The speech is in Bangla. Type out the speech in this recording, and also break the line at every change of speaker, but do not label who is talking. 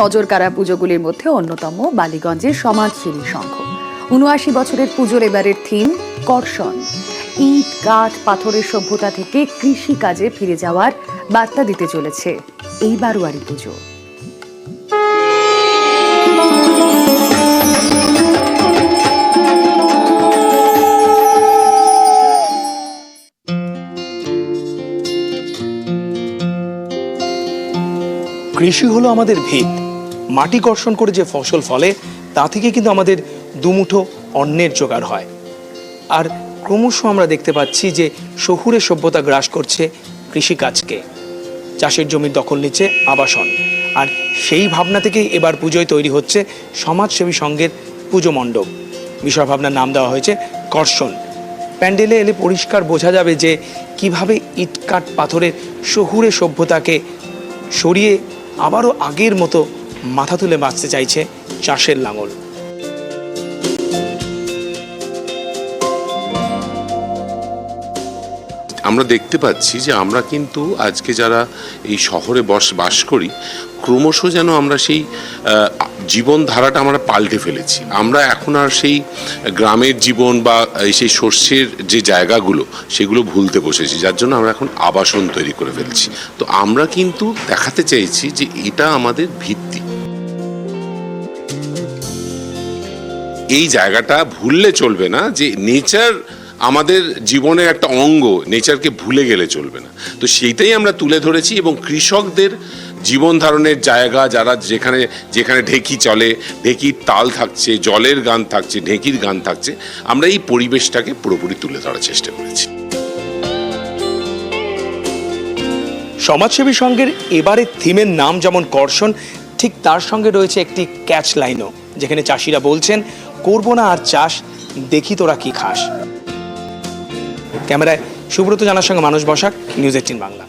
নজরকাড়া পুজোগুলির মধ্যে অন্যতম বালিগঞ্জের সমাজসেবী সংঘ। ৭৯ বছরের পুজোর এবারের থিম কর্ষণ। ইট, কাঠ, পাথরের সভ্যতা থেকে কৃষি কাজে ফিরে যাওয়ার বার্তা দিতে চলেছে এই বারোয়ারি পুজো।
কৃষি হলো আমাদের ভিত। মাটি কর্ষণ করে যে ফসল ফলে তা থেকে কিন্তু আমাদের দুমুঠো অন্নের জোগাড় হয়। আর ক্রমশ আমরা দেখতে পাচ্ছি যে শহুরে সভ্যতা গ্রাস করছে কৃষিকাজকে। চাষের জমির দখল নিচ্ছে আবাসন। আর সেই ভাবনা থেকেই এবার পুজোয় তৈরি হচ্ছে সমাজসেবী সংঘের পুজো মণ্ডপ। বিষয় ভাবনার নাম দেওয়া হয়েছে কর্ষণ। প্যান্ডেলে এলে পরিষ্কার বোঝা যাবে যে কিভাবে ইট, কাঠ, পাথরের শহুরে সভ্যতাকে সরিয়ে আবারও আগের মতো মাথা তুলে বাঁচতে চাইছে চাষের লাঙল।
আমরা দেখতে পাচ্ছি যে আমরা কিন্তু আজকে যারা এই শহরে বাস করি, ক্রমশ যেন আমরা সেই জীবনধারাটা আমরা পাল্টে ফেলেছি। আমরা এখন আর সেই গ্রামের জীবন বা সেই শস্যের যে জায়গাগুলো সেগুলো ভুলতে বসেছি, যার জন্য আমরা এখন আবাসন তৈরি করে ফেলছি। তো আমরা কিন্তু দেখাতে চাইছি যে এটা আমাদের ভিত্তি। এই জায়গাটা ভুললে চলবে না যে নেচার আমাদের জীবনের একটা অঙ্গ, নেচারকে ভুলে গেলে চলবে না। তো সেইটাই আমরা তুলে ধরেছি এবং কৃষকদের জীবন ধারণের জায়গা, যারা যেখানে যেখানে ঢেকি চলে, ঢেকির তাল থাকছে, জলের গান থাকছে, ঢেকির গান থাকছে, আমরা এই পরিবেশটাকে পুরোপুরি তুলে ধরার চেষ্টা করেছি।
সমাজসেবী সংঘের এবারের থিমের নাম যেমন কর্ষণ, ঠিক তার সঙ্গে রয়েছে একটি ক্যাচ লাইনও, যেখানে চাষিরা বলছেন, করবো না আর চাষ, দেখি তোরা কি খাস। ক্যামেরায় সুব্রত জানার সঙ্গে মানুষ বসাক, নিউজ 18 বাংলা।